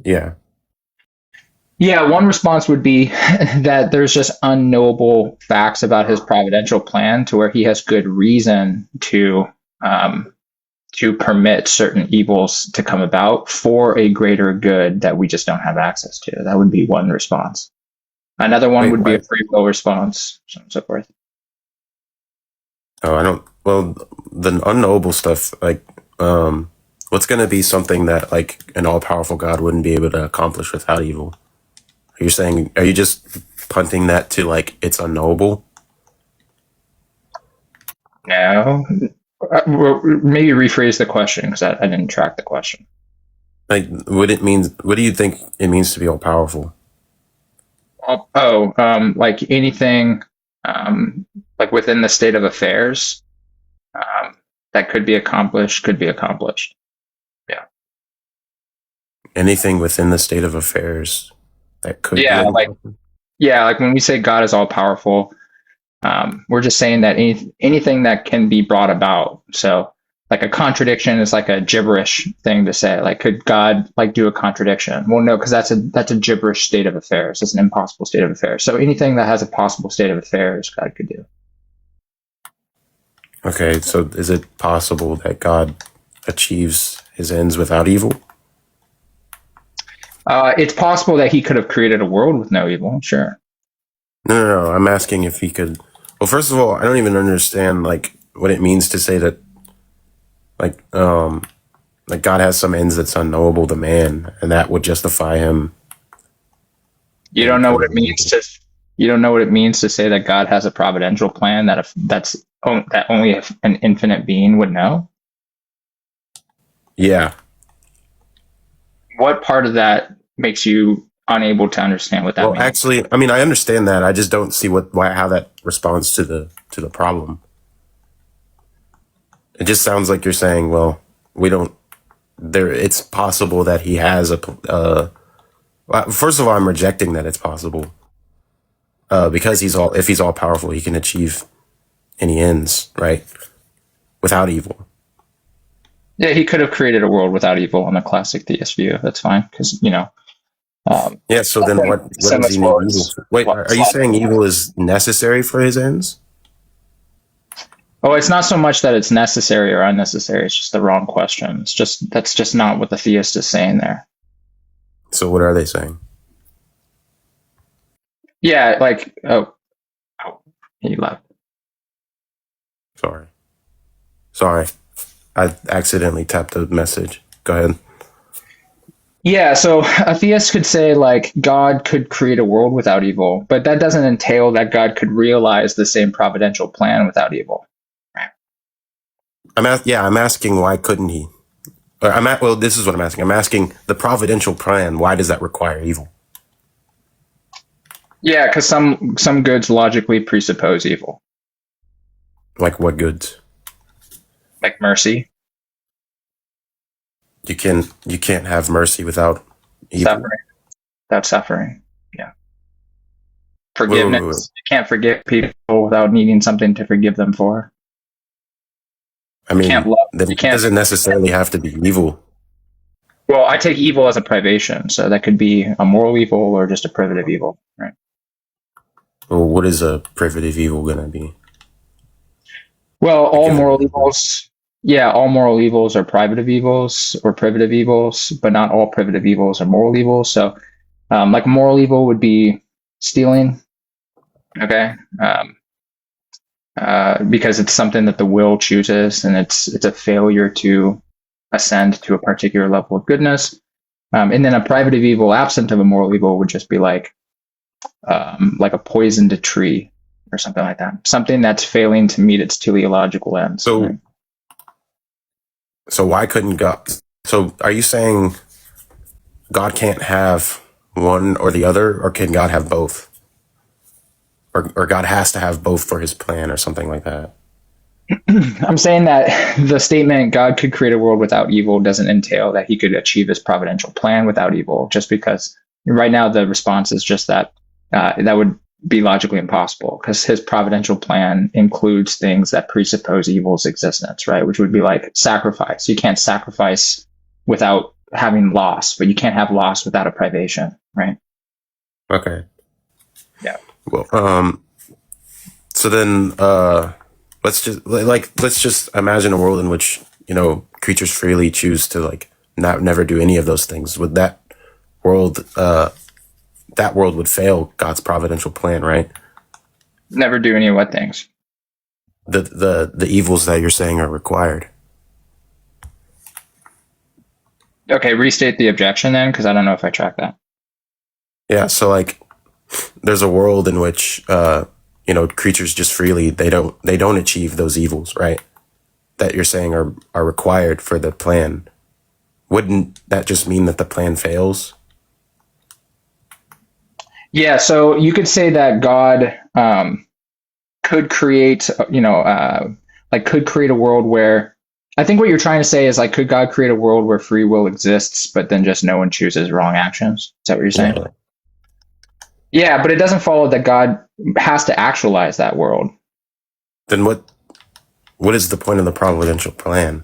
Yeah. Yeah, one response would be that there's just unknowable facts about his providential plan to where he has good reason um, to permit certain evils to come about for a greater good that we just don't have access to. That would be one response. Another one Wait, would be a what? free will response, so on and so forth. Oh, I don't. Well, the unknowable stuff, like, what's going to be something that like an all powerful God wouldn't be able to accomplish without evil? Are you saying? Are you just punting that to like it's unknowable? No, well, maybe rephrase the question because I didn't track the question. Like, what it means? What do you think it means to be all powerful? Like anything, like within the state of affairs, um, that could be accomplished. Yeah. Anything within the state of affairs that could be Yeah, like accomplished? yeah, like when we say God is all powerful, we're just saying that anything that can be brought about. So, like a contradiction is like a gibberish thing to say. Like, could God like do a contradiction? Well, no, because that's a gibberish state of affairs. It's an impossible state of affairs. So anything that has a possible state of affairs, God could do. Okay, so is it possible that God achieves his ends without evil? It's possible that He could have created a world with no evil. Sure. No, no, no. I'm asking if he could. Well, first of all, I don't even understand like what it means to say that like like God has some ends that's unknowable to man, and that would justify him You in don't know what it creating means evil. to you don't know what it means to say that God has a providential plan that that only an infinite being would know. Yeah. What part of that makes you unable to understand what that Well, means? actually, I mean, I understand that. I just don't see how that responds to the problem. It just sounds like you're saying, well, we don't. There, it's possible that he has a. Well, first of all, I'm rejecting that it's possible because if he's all powerful, he can achieve any ends, right? Without evil. Yeah, he could have created a world without evil in the classic theist view. That's fine because um, Yeah. So then, what does he sinless need evil worlds. for? Wait, are you saying evil is necessary for his ends? Oh, it's not so much that it's necessary or unnecessary. It's just the wrong question. It's just that's just not what the theist is saying there. So what are they saying? Yeah, like oh, he left. Sorry, sorry, I accidentally tapped a message. Go ahead. Yeah, so a theist could say like God could create a world without evil, but that doesn't entail that God could realize the same providential plan without evil. Right. Yeah, I'm asking why couldn't he? Well, this is what I'm asking. I'm asking the providential plan. Why does that require evil? Yeah, because some goods logically presuppose evil, Like what goods? like mercy, You can't have mercy without evil. suffering, without suffering. Yeah, Wait. forgiveness. You can't forgive people without needing something to forgive them for. I You can't mean, love. then You it can't. doesn't necessarily have to be evil. Well, I take evil as a privation, so that could be a moral evil or just a privative evil, right? Well, what is a privative evil gonna be? Well, Like all if moral evils, yeah, all moral evils are privative evils or privative evils, but not all privative evils are moral evils. So, like moral evil would be stealing, okay, because it's something that the will chooses, and it's a failure to ascend to a particular level of goodness. And then a privative evil, absent of a moral evil, would just be like a poisoned tree or something like that. Something that's failing to meet its teleological ends. Right? so, so why couldn't God? So are you saying God can't have one or the other, or can God have both? Or God has to have both for his plan or something like that? I'm saying that the statement God could create a world without evil doesn't entail that he could achieve his providential plan without evil, just because right now the response is just that that would be logically impossible because his providential plan includes things that presuppose evil's existence, right? Which would be like sacrifice. You can't sacrifice without having loss, but you can't have loss without a privation, right? Okay. Yeah. Well, so then, let's just imagine a world in which, creatures freely choose to like not never do any of those things. Would world, uh, that world would fail God's providential plan, right? Never do any of what things. The evils that you're saying are required. Okay, restate the objection then, because I don't know if I track that. Yeah. So like, there's a world in which, creatures just freely they don't achieve those evils, right? That you're saying are required for the plan. Wouldn't that just mean that the plan fails? Yeah, so you could say that God could create, like could create a world where I think what you're trying to say is like, could God create a world where free will exists, but then just no one chooses wrong actions? Is that what you're saying? Yeah. Yeah, but it doesn't follow that God has to actualize that world. Then what is the point of the providential plan?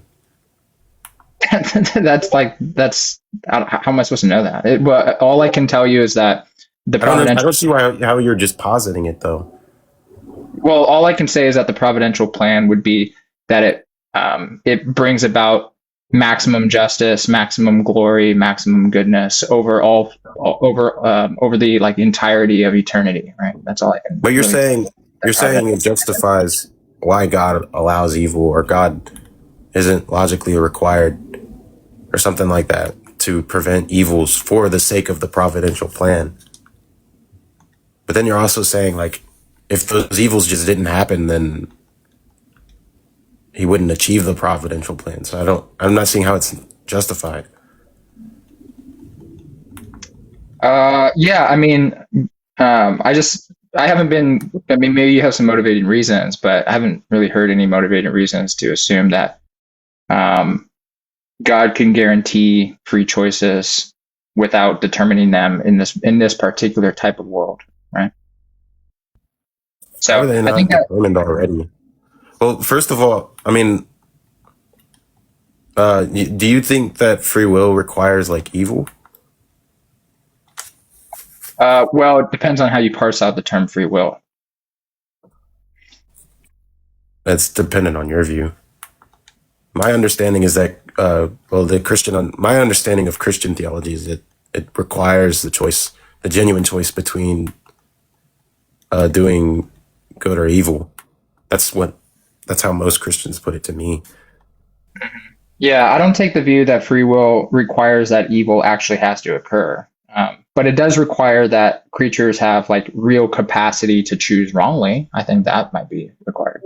that's how am I supposed to know that? Well, all I can tell you is that the I providential. don't see how you're just positing it though. Well, all I can say is that the providential plan would be that it brings about maximum justice, maximum glory, maximum goodness over the like entirety of eternity. Right. That's all I can. But Really, you're saying it justifies why God allows evil, or God isn't logically required or something like that to prevent evils for the sake of the providential plan. But then you're also saying like, if those evils just didn't happen, then he wouldn't achieve the providential plan. So I'm not seeing how it's justified. Yeah. I mean, I haven't been. I mean, maybe you have some motivating reasons, but I haven't really heard any motivating reasons to assume that um, God can guarantee free choices without determining them in this particular type of world, right? How are So they I think not that determined already? Well, first of all, I mean, do you think that free will requires like evil? well, it depends on how you parse out the term free will. That's dependent on your view. My understanding is that, my understanding of Christian theology is that it requires the genuine choice between doing good or evil. That's what, that's how most Christians put it to me. Yeah, I don't take the view that free will requires that evil actually has to occur. But it does require that creatures have like real capacity to choose wrongly. I think that might be required.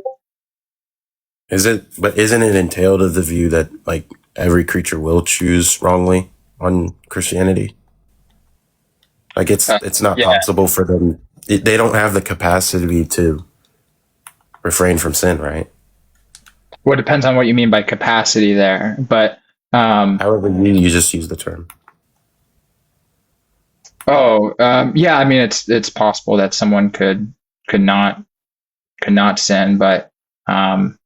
But isn't it entailed of the view that like every creature will choose wrongly on Christianity? Like it's not Yeah. possible for them. They don't have the capacity to refrain from sin, right? Well, it depends on what you mean by capacity there. But However, you just use the term. yeah, I mean it's possible that someone could not could not sin, um,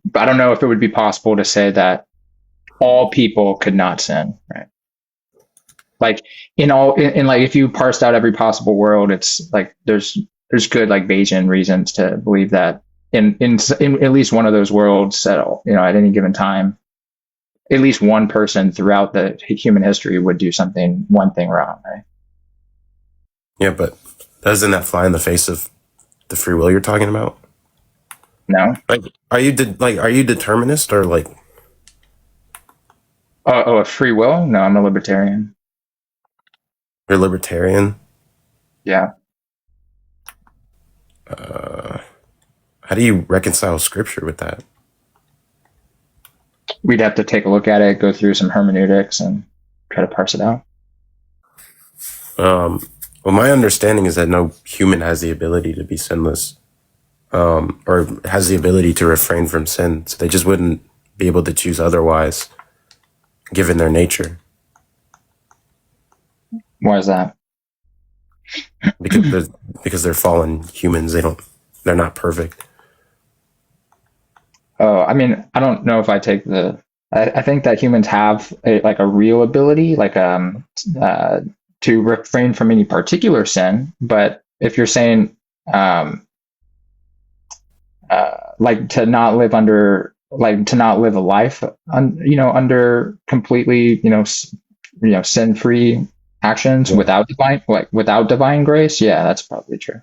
but I don't know if it would be possible to say that all people could not sin, right? Like in like if you parsed out every possible world, it's like there's good like Bayesian reasons to believe that in at least one of those worlds at at any given time, at least one person throughout the human history would do one thing wrong, right? Yeah, but doesn't that fly in the face of the free will you're talking about? No. Like, are you determinist or like? A free will? No, I'm a libertarian. You're libertarian? Yeah. How do you reconcile scripture with that? We'd have to take a look at it, go through some hermeneutics, and try to parse it out. Well, my understanding is that no human has the ability to be sinless, or has the ability to refrain from sin. So they just wouldn't be able to choose otherwise, given their nature, Why is that? because they're fallen humans. They're not perfect. Oh, I mean, I don't know if I take the I think that humans have like a real ability, like uh, to refrain from any particular sin. But if you're saying um, like to not live under, like to not live a life, under completely, sin-free actions Yeah. without divine grace, yeah, that's probably true.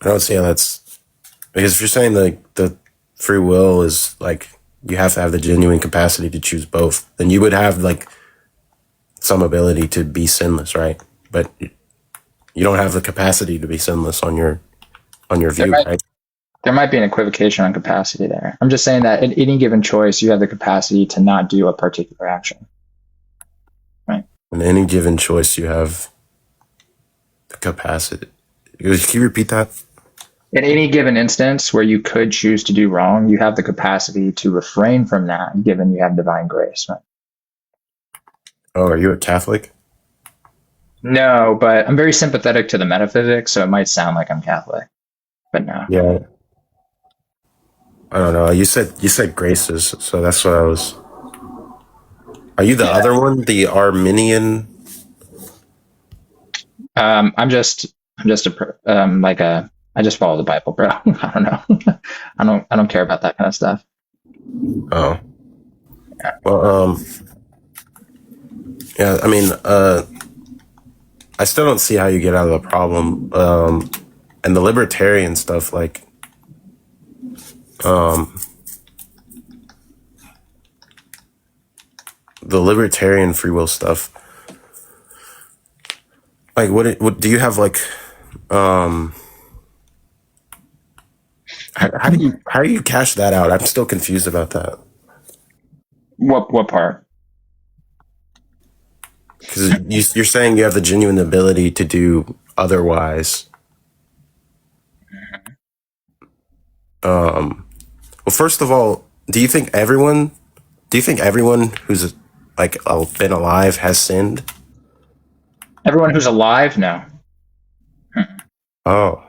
I don't see how that's because if you're saying the free will is like you have to have the genuine capacity to choose both, then you would have like some ability to be sinless, right? But you don't have the capacity to be sinless on your There view, might right? there might be an equivocation on capacity there. I'm just saying that in any given choice, you have the capacity to not do a particular action, right? In any given choice, you have the capacity. Can you repeat that? In any given instance where you could choose to do wrong, you have the capacity to refrain from that, given you have divine grace, right? Oh, are you a Catholic? No, but I'm very sympathetic to the metaphysics, so it might sound like I'm Catholic, but no. Yeah. I don't know. You said graces, so that's what I was. Are you the Yeah. other one, the Arminian? I'm just I just follow the Bible, bro. I don't know. I don't care about that kind of stuff. Oh, well, yeah. I mean, I still don't see how you get out of the problem. And the libertarian stuff, like, the libertarian free will stuff. Like, what do you have? Like, how do you cash that out? I'm still confused about that What part? because you're saying you have the genuine ability to do otherwise. Well, first of all, do you think everyone who's like been alive has sinned? Everyone who's alive? No, Oh,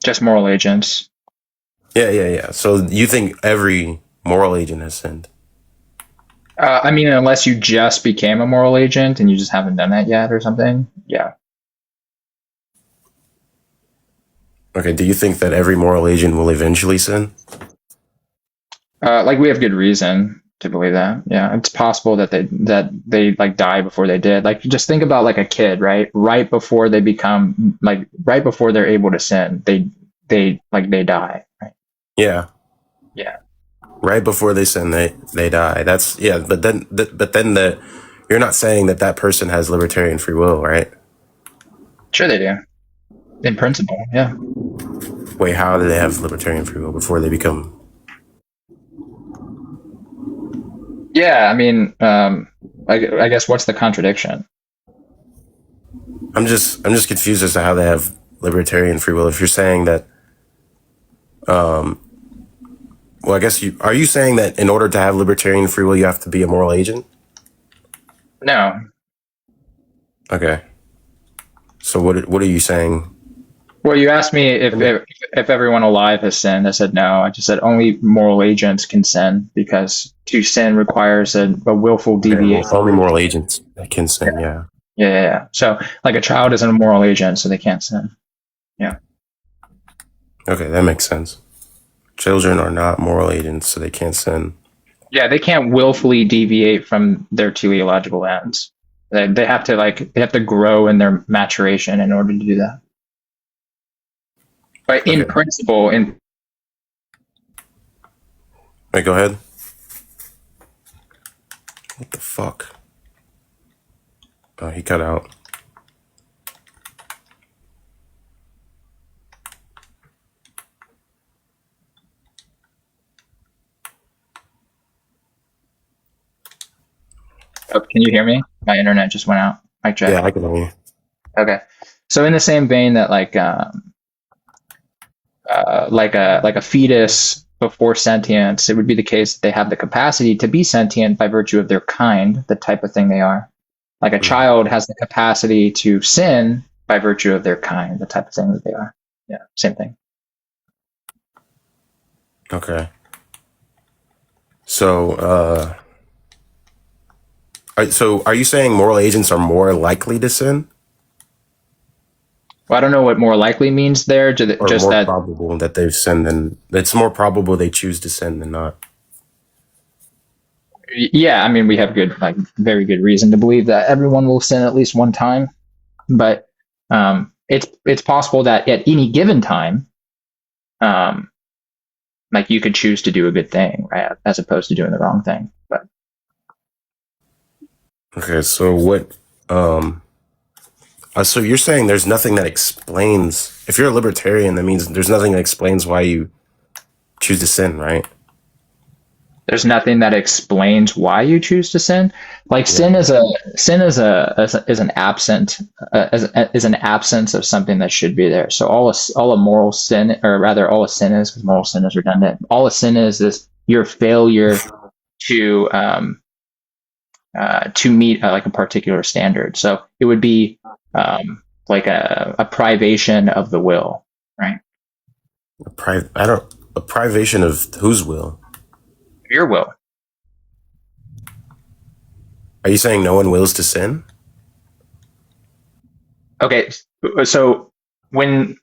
just moral agents. yeah. So you think every moral agent has sinned? I mean, unless you just became a moral agent and you just haven't done that yet or something. Yeah. Okay. Do you think that every moral agent will eventually sin? Like we have good reason to believe that. Yeah, it's possible that they like die before they did. Like just think about like a kid, right? Right before they become like right before they're able to sin, they die, right? Yeah. Yeah. Right before they sin, they die. That's yeah. But then you're not saying that that person has libertarian free will, right? Sure they do. In principle, yeah. Wait, how do they have libertarian free will before they become? Yeah, I mean, I guess what's the contradiction? I'm just confused as to how they have libertarian free will. If you're saying that, well, I guess you are you saying that in order to have libertarian free will, you have to be a moral agent? No. Okay. So what are you saying? Well, you asked me if everyone alive has sinned. I said no. I just said only moral agents can sin because to sin requires a willful Okay, well, deviation. only moral agents that can sin. Yeah. Yeah. So, like a child isn't a moral agent, so they can't sin. Yeah. Okay, that makes sense. Children are not moral agents, so they can't sin. Yeah, they can't willfully deviate from their teleological ends. They have to they have to grow in their maturation in order to do that. But in Okay. principle, in Wait, go ahead. What the fuck? Oh, he cut out. oh, can you hear me? My internet just went out. Mic check. Yeah, I can hear you. Okay. So in the same vein that like a fetus before sentience, it would be the case that they have the capacity to be sentient by virtue of their kind, the type of thing they are. Like a Mhm. child has the capacity to sin by virtue of their kind, the type of thing that they are. Yeah, same thing. Okay. So, so are you saying moral agents are more likely to sin, Well, I don't know what more likely means there. or Just more that, probable that they've sinned than it's more probable they choose to sin than not? yeah, I mean, we have good, like, very good reason to believe that everyone will sin at least one time. But it's possible that at any given time, um, like you could choose to do a good thing, right, as opposed to doing the wrong thing. But Okay, so what? Um, so you're saying there's nothing that explains. If you're a libertarian, that means there's nothing that explains why you choose to sin, right? there's nothing that explains why you choose to sin. Like Yeah. sin is an absent is an absence of something that should be there. So all a moral sin, or rather, all a sin is, because moral sin is redundant. All a sin is your failure to to meet like a particular standard. So it would be like a privation of the will, right? I don't. A privation of whose will? Your will. Are you saying no one wills to sin? Okay, so when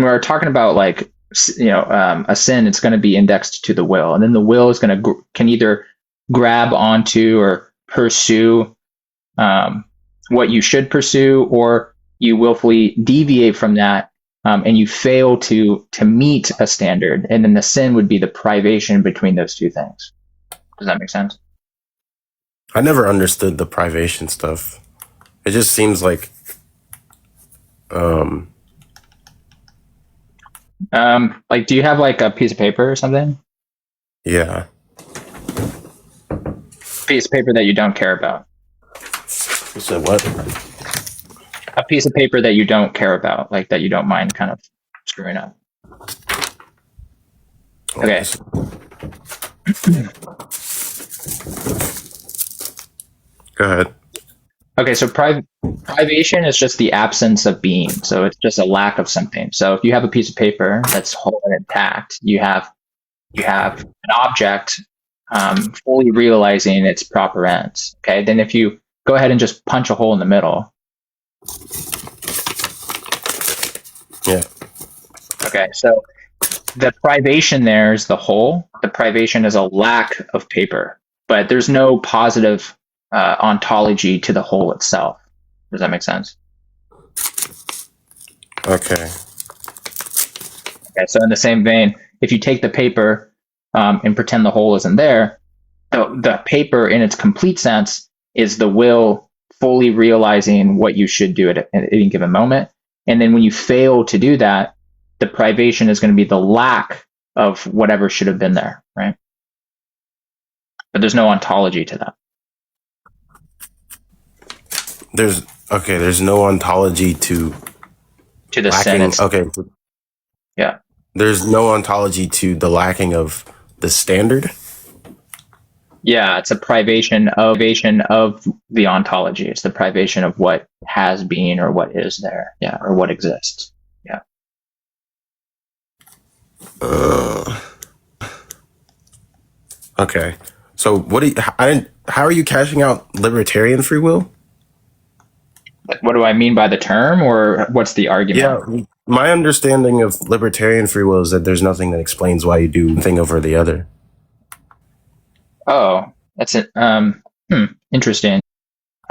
we're talking about, like, a sin, it's going to be indexed to the will, and then the will is going to can either grab onto or pursue what you should pursue, or you willfully deviate from that, and you fail to meet a standard, and then the sin would be the privation between those two things. Does that make sense? I never understood the privation stuff. It just seems like, um, Like, do you have like a piece of paper or something? yeah. Piece of paper that you don't care about. You said what? A piece of paper that you don't care about, like that you don't mind kind of screwing up. Okay. Go ahead. Okay, so privation is just the absence of being. So it's just a lack of something. So if you have a piece of paper that's whole and intact, you have an object fully realizing its proper ends. Okay, then if you go ahead and just punch a hole in the middle. Yeah. Okay, so the privation there is the hole. The privation is a lack of paper, but there's no positive ontology to the hole itself. Does that make sense? Okay. Okay, so in the same vein, if you take the paper and pretend the hole isn't there, the paper in its complete sense is the will fully realizing what you should do at any given moment. And then when you fail to do that, the privation is going to be the lack of whatever should have been there, right? But there's no ontology to that. There's no ontology to To the sin. lacking. Okay. Yeah. There's no ontology to the lacking of the standard. Yeah, it's a privation of the ontology. It's the privation of what has been or what is there. Yeah, or what exists. Yeah. Okay. So what do you, I didn't, how are you cashing out libertarian free will? What do I mean by the term, or what's the argument? Yeah. My understanding of libertarian free will is that there's nothing that explains why you do one thing over the other. Oh, that's it. Interesting.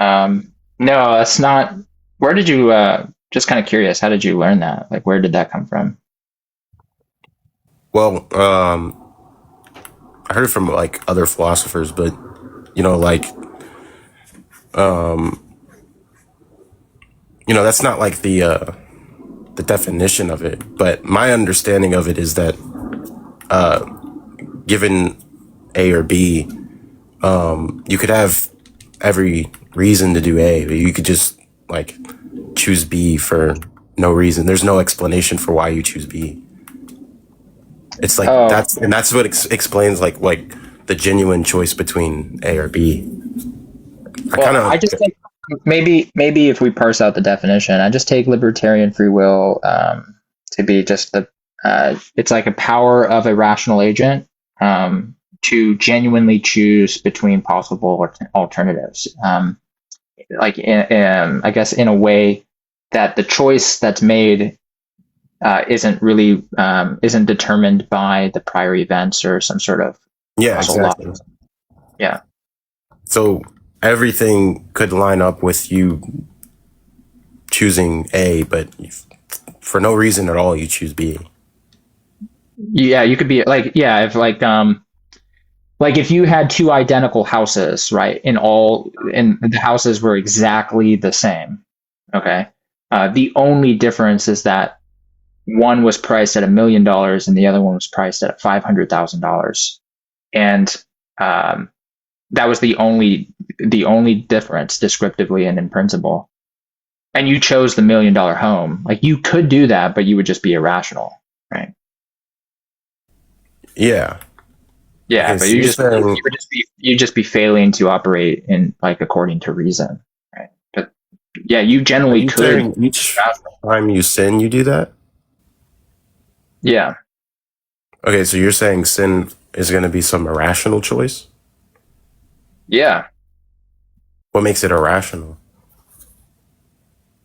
No, that's not. Where did you? Just kind of curious. How did you learn that? Like, where did that come from? Well, I heard it from like other philosophers, but like, that's not like the definition of it. But my understanding of it is that given A or B, you could have every reason to do A, but you could just like choose B for no reason. There's no explanation for why you choose B. It's like Oh, that's what explains like the genuine choice between A or B. I kind well, I of just think maybe if we parse out the definition, I just take libertarian free will to be just the it's like a power of a rational agent to genuinely choose between possible alternatives. I guess in a way that the choice that's made isn't really isn't determined by the prior events or some sort of Yeah, causal law. exactly. Yeah. So everything could line up with you choosing A, but for no reason at all, you choose B. Yeah, you could be like, yeah, if like if you had two identical houses, right, and the houses were exactly the same, okay, the only difference is that one was priced at $1 million and the other one was priced at $500,000, and that was the only difference descriptively and in principle. And you chose the $1 million home. Like, you could do that, but you would just be irrational, right? Yeah. Yeah, Okay, but so you're saying, you'd just be failing to operate in like according to reason, right? But yeah, you are generally you could. saying each time you sin, you do that? Yeah, Okay, so you're saying sin is going to be some irrational choice? yeah. What makes it irrational?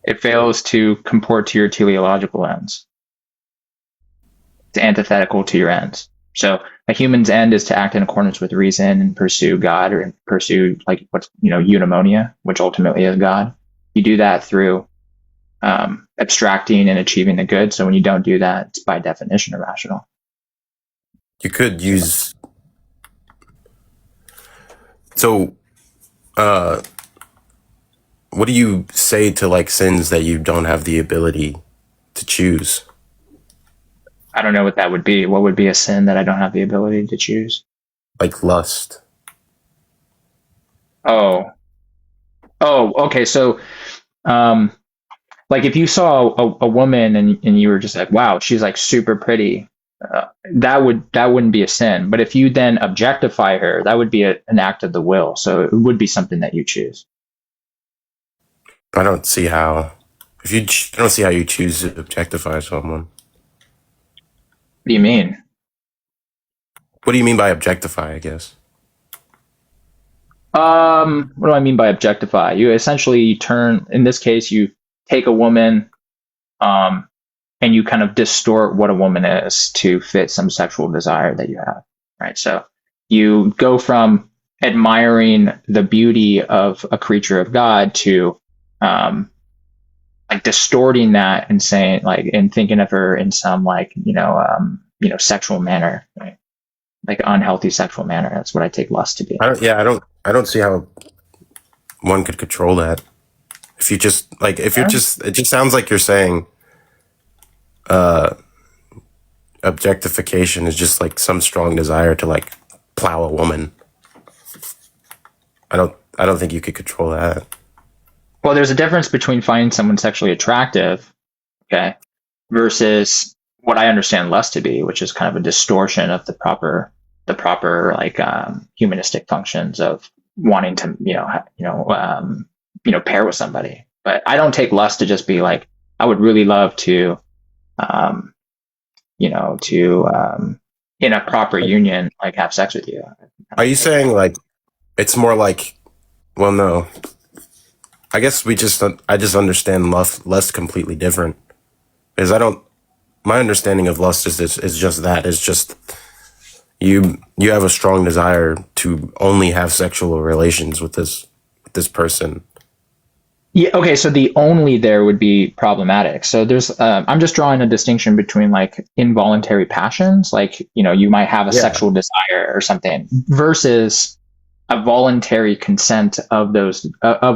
It fails to comport to your teleological ends. It's antithetical to your ends. So a human's end is to act in accordance with reason and pursue God, or pursue like what's eudaimonia, which ultimately is God. You do that through abstracting and achieving the good. So when you don't do that, it's by definition irrational. You could So use. So, uh, what do you say to like sins that you don't have the ability to choose? I don't know what that would be. What would be a sin that I don't have the ability to choose? Like lust. Oh, okay. So, um, like if you saw a woman and you were just like, wow, she's like super pretty, that wouldn't be a sin. But if you then objectify her, that would be an act of the will. So it would be something that you choose. I don't see how. I don't see how you choose to objectify someone. What do you mean? What do you mean by objectify? I guess. What do I mean by objectify? You essentially turn, in this case, you take a woman, um, and you kind of distort what a woman is to fit some sexual desire that you have, right? So you go from admiring the beauty of a creature of God to um, like distorting that and saying like and thinking of her in some like sexual manner, right? Like unhealthy sexual manner. That's what I take lust to be. I don't. Yeah, I don't. I don't see how one could control that. If you just like, if you're Yeah. just, it just sounds like you're saying objectification is just like some strong desire to like plow a woman. I don't think you could control that. Well, there's a difference between finding someone sexually attractive, okay, versus what I understand lust to be, which is kind of a distortion of the proper like humanistic functions of wanting to pair with somebody. But I don't take lust to just be like I would really love to um, in a proper union like have sex with you. I Are don't you take that. saying like it's more like? Well, no. I guess I just understand lust completely different because I don't. My understanding of lust is just that. It's just you have a strong desire to only have sexual relations with this person. Yeah. Okay. So the only there would be problematic. So I'm just drawing a distinction between like involuntary passions, like, you might have a Yeah. sexual desire or something versus a voluntary consent of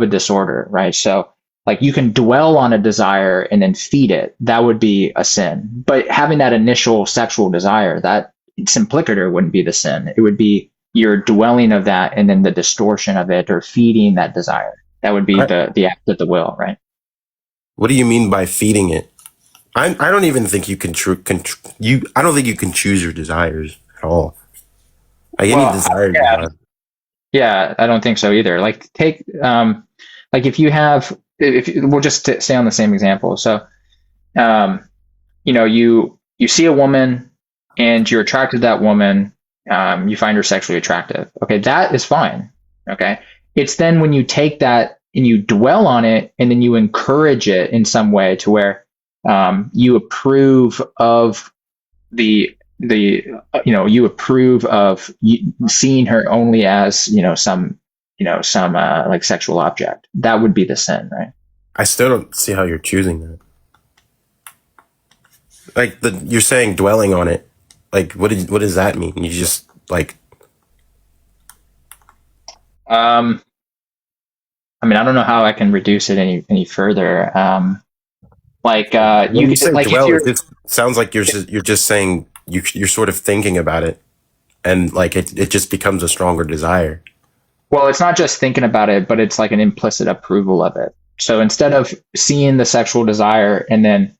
a disorder, right? So like you can dwell on a desire and then feed it. That would be a sin. But having that initial sexual desire, that simpliciter wouldn't be the sin. It would be your dwelling of that and then the distortion of it or feeding that desire. That would be I, the act of the will, right? what do you mean by feeding it? I don't even think you can you. I don't think you can choose your desires at all. Like any Well, desire you yeah, have. yeah, I don't think so either. Like take like if you have if we'll just stay on the same example. So um, you see a woman and you're attracted to that woman You find her sexually attractive. Okay, that is fine. Okay, it's then when you take that and you dwell on it, and then you encourage it in some way to where you approve of you approve of seeing her only as some like sexual object. That would be the sin, right? I still don't see how you're choosing that. Like you're saying dwelling on it. Like what does that mean? You just like Um, I mean, I don't know how I can reduce it any further. when you say like if dwell, you're it just sounds like you're just saying you're sort of thinking about it, and like it just becomes a stronger desire. well, it's not just thinking about it, but it's like an implicit approval of it. So instead of seeing the sexual desire and then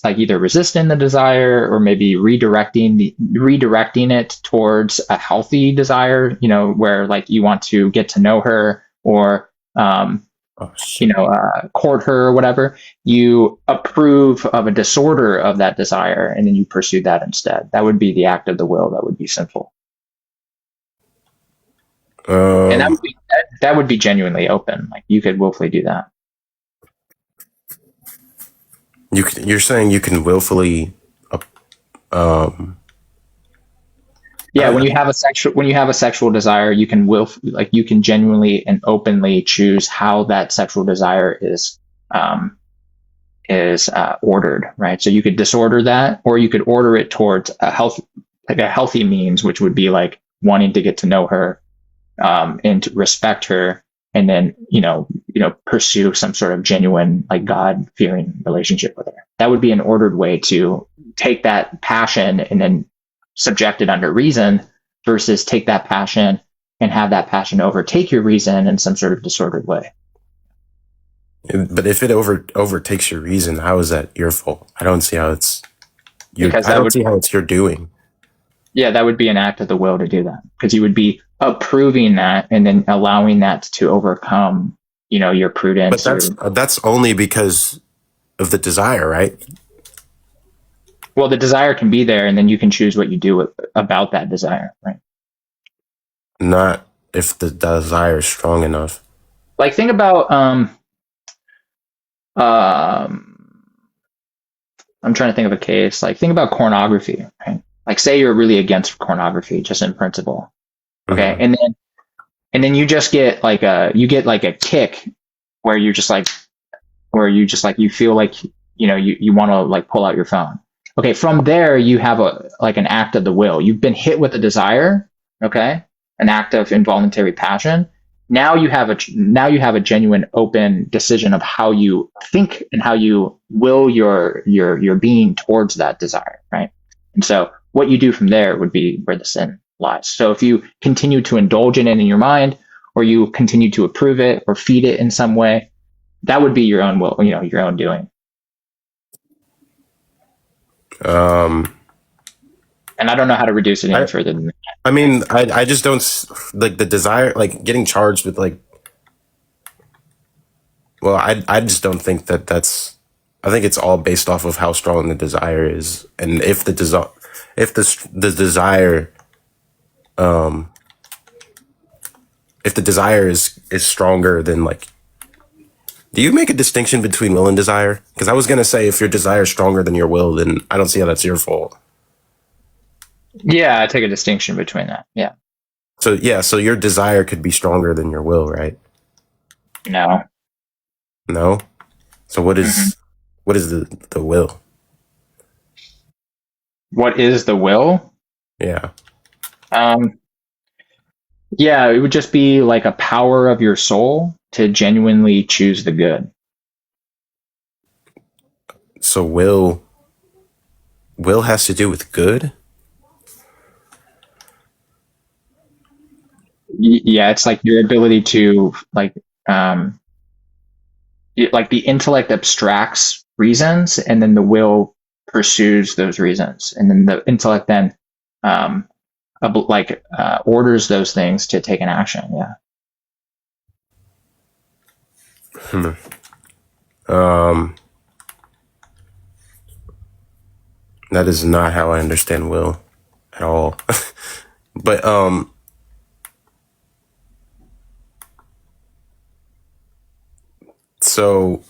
like either resisting the desire or maybe redirecting it towards a healthy desire, where like you want to get to know her or Oh shit. court her or whatever, you approve of a disorder of that desire and then you pursue that instead. That would be the act of the will that would be sinful. And Um, that would be genuinely open. Like you could willfully do that. you're saying you can willfully. Um, I Yeah, don't know. when you have a sexual desire, you can like you can genuinely and openly choose how that sexual desire um, is ordered, right? So you could disorder that, or you could order it towards like a healthy means, which would be like wanting to get to know her and to respect her, and then pursue some sort of genuine like God fearing relationship with her. That would be an ordered way to take that passion and then subject it under reason, versus take that passion and have that passion overtake your reason in some sort of disordered way. But if it overtakes your reason, how is that your fault? I don't see how it's you. Because I don't see how it's your doing. that would be an act of the will to do that, because you would be approving that and then allowing that to overcome your But prudence. that's only because of the desire, right? Well, the desire can be there, and then you can choose what you do about that desire, right? Not if the desire is strong enough. Like think about um I'm trying to think of a case. Like think about pornography, right? Like say you're really against pornography just in principle. Okay. Mm-hmm. And then you get like a kick where you feel like you want to like pull out your phone. Okay, from there you have an act of the will. You've been hit with a desire, okay? An act of involuntary passion. Now you have a genuine open decision of how you think and how you will your being towards that desire, right? And so what you do from there would be where the sin lies. So if you continue to indulge in it in your mind, or you continue to approve it or feed it in some way, that would be your own will, your own doing. Um, And I don't know how to reduce it any I further than that. I mean I just don't like the desire, like getting charged with like. Well, I just don't think that's. I think it's all based off of how strong the desire is, and if the desire if the desire is stronger than like. Do you make a distinction between will and desire? Because I was gonna say if your desire is stronger than your will, then I don't see how that's your fault. Yeah, I take a distinction between that. Yeah. So yeah, so your desire could be stronger than your will, right? No. No. So what Hmm. is the will? What is the will? Yeah. Um, yeah, it would just be like a power of your soul to genuinely choose the good. So will has to do with good. Yeah, it's like your ability to um, like the intellect abstracts reasons, and then the will pursues those reasons, and then the intellect then um, orders those things to take an action. Yeah. Hmm. Um, that is not how I understand will at all. But so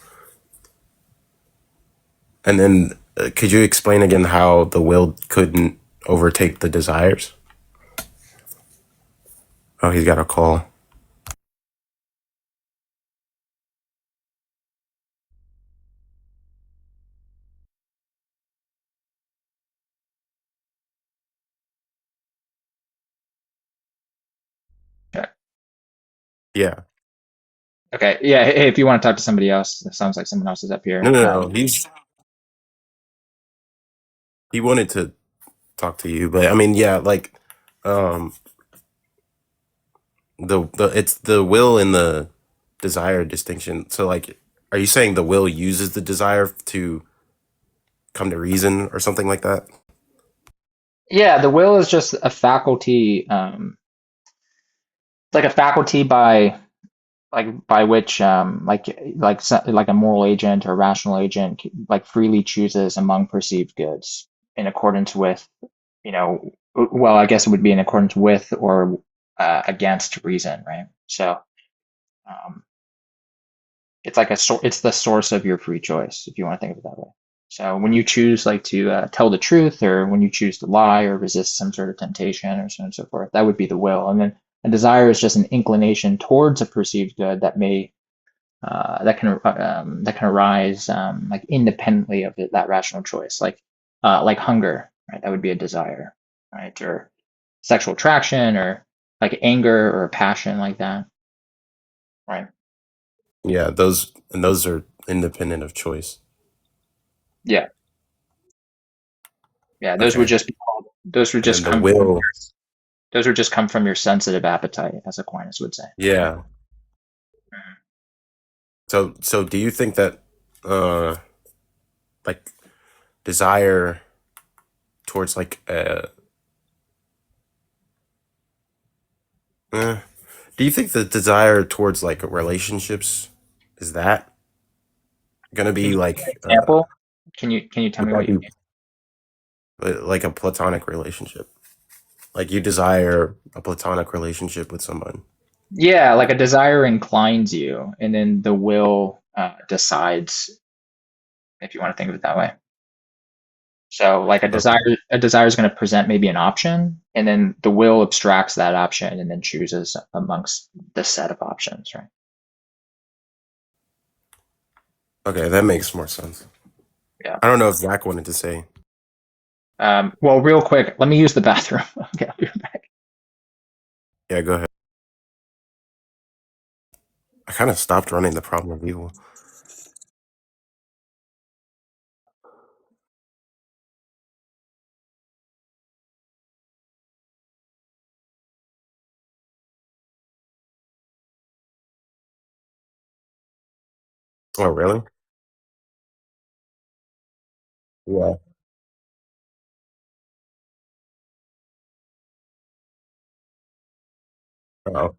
and then could you explain again how the will couldn't overtake the desires? Oh, he's got a call. Okay. Yeah. Okay. Yeah. Hey, if you want to talk to somebody else, it sounds like someone else is up No, here. no, no. He wanted to talk to you, but I mean, yeah, like um the it's the will and the desire distinction. So like are you saying the will uses the desire to come to reason or something like that? Yeah, the will is just a faculty, like a faculty by which like a moral agent or rational agent like freely chooses among perceived goods in accordance with, you know, well, I guess it would be in accordance with or against reason, right? So um, it's like it's the source of your free choice, if you want to think of it that way. So when you choose like to tell the truth, or when you choose to lie or resist some sort of temptation, or so on and so forth, that would be the will. And then a desire is just an inclination towards a perceived good that may that can arise like independently of that rational choice, like hunger, right? That would be a desire, right? Or sexual attraction, or like anger or passion, like that, right? Yeah, those are independent of choice. Yeah, yeah. Okay. Those would And just then the come from will, those would just come from your sensitive appetite, as Aquinas would say. yeah. Mhm. So do you think that uh like desire towards like uh do you think the desire towards like relationships is that gonna Can be you give me an like example? Can you tell would me that what you be mean? like a platonic relationship? Like you desire a platonic relationship with someone. Yeah, like a desire inclines you, and then the will decides, if you want to think of it that way. So like Okay. a desire is going to present maybe an option, and then the will abstracts that option and then chooses amongst the set of options, right? Okay, that makes more sense. Yeah. I don't know if Zach wanted to say. Well, real quick, let me use the bathroom. Okay, I'll be right back. Yeah, go ahead. I kind of stopped running the problem of evil. Oh, really? Yeah. Oh.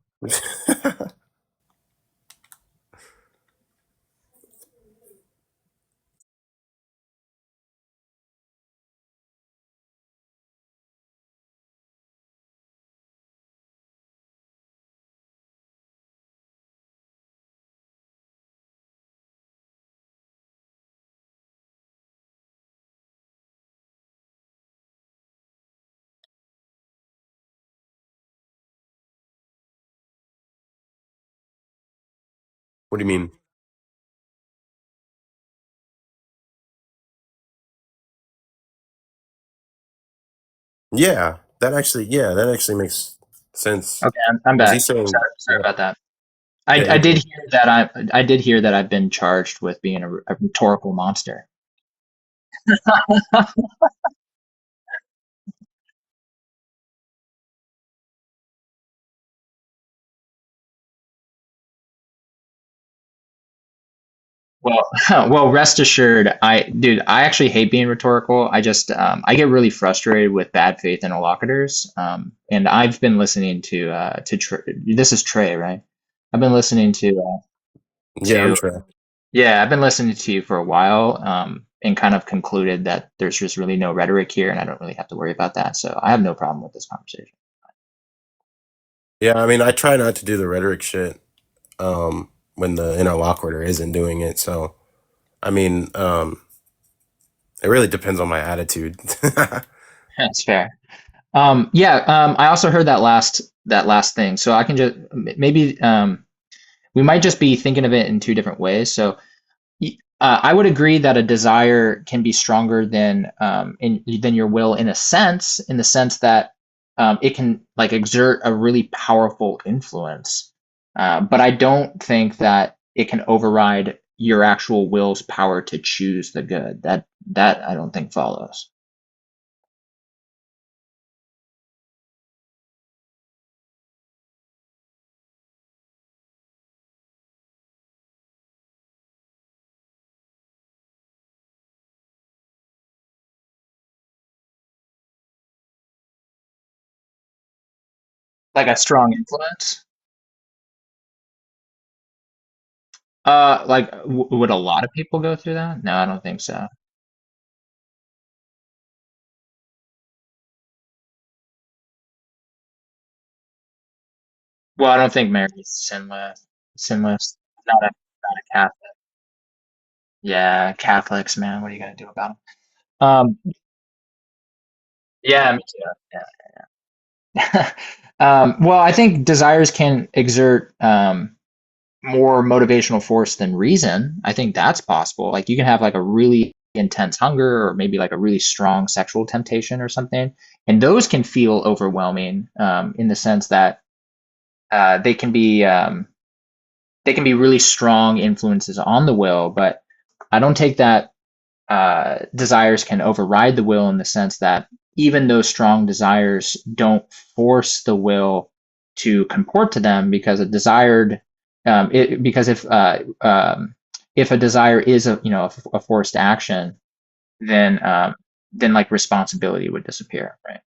What do you mean? Yeah, that actually makes sense. Okay, I'm Because back. he's saying, Sorry yeah, about that. yeah, I you're did good. hear that I did hear that I've been charged with being a rhetorical monster. Well, well, rest assured, I actually hate being rhetorical. I get really frustrated with bad faith interlocutors. And I've been listening this is Trey, right? I've been listening Yeah, I'm to, sure. yeah, I've been listening to you for a while, and kind of concluded that there's just really no rhetoric here, and I don't really have to worry about that. So I have no problem with this conversation. Yeah, I mean, I try not to do the rhetoric shit when the interlocutor isn't doing it. So, I mean, it really depends on my attitude. That's fair. Yeah. I also heard that last thing, so I can just maybe we might just be thinking of it in two different ways. So I would agree that a desire can be stronger than your will in the sense that it can like exert a really powerful influence. But I don't think that it can override your actual will's power to choose the good. That I don't think follows. Like a strong influence. Like would a lot of people go through that? No, I don't think so. Well, I don't think Mary's sinless. Sinless. Not a Catholic. Yeah, Catholics, man. What are you gonna do about them? Yeah, me too. Yeah. Well, I think desires can exert more motivational force than reason. I think that's possible. Like you can have like a really intense hunger or maybe like a really strong sexual temptation or something, and those can feel overwhelming in the sense that uh, they can be um, they can be really strong influences on the will. But I don't take that desires can override the will in the sense that even those strong desires don't force the will to comport to them because a desired because if a desire is a forced action, then then like responsibility would disappear, right?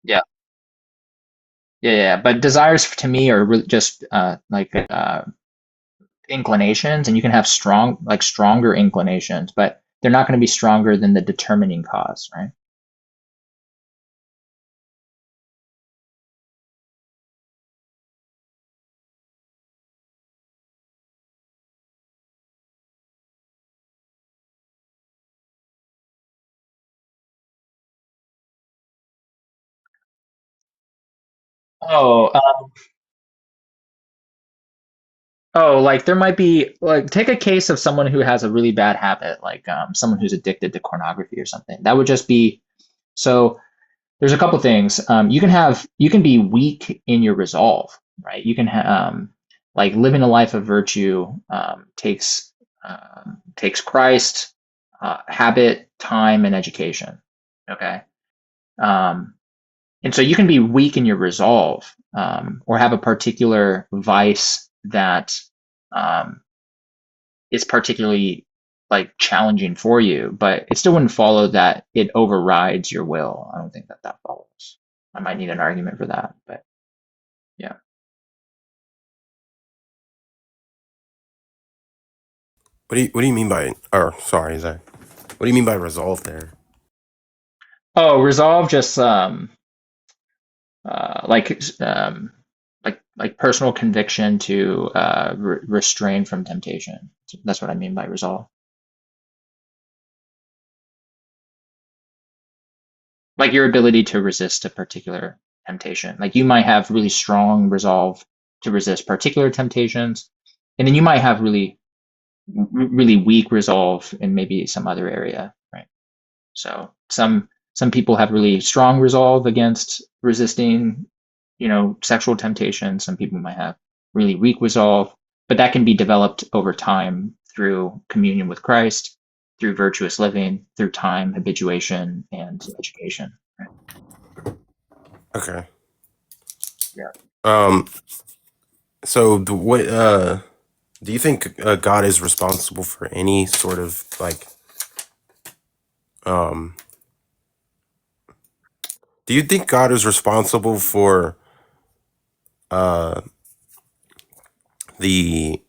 Yeah, yeah. But desires to me are really just inclinations, and you can have stronger inclinations, but they're not going to be stronger than the determining cause, right? Oh, like there might be like take a case of someone who has a really bad habit, like someone who's addicted to pornography or something. That would just be so. There's a couple things. You can be weak in your resolve, right? You can like living a life of virtue takes Christ, habit, time, and education. Okay, um, and so you can be weak in your resolve, or have a particular vice that um, is particularly like challenging for you, but it still wouldn't follow that it overrides your will. I don't think that that follows. I might need an argument for that, but yeah. What do you mean by? Or sorry, Zach. What do you mean by resolve there? Oh, resolve just uh, like um, like personal conviction to restrain from temptation. That's what I mean by resolve. Like your ability to resist a particular temptation. Like you might have really strong resolve to resist particular temptations, and then you might have really weak resolve in maybe some other area, right? So some people have really strong resolve against resisting, sexual temptation. Some people might have really weak resolve, but that can be developed over time through communion with Christ, through virtuous living, through time, habituation, and education. Right? Okay. Yeah. Um. So what? Do you think God is responsible for any sort of like? Um. Do you think God is responsible for the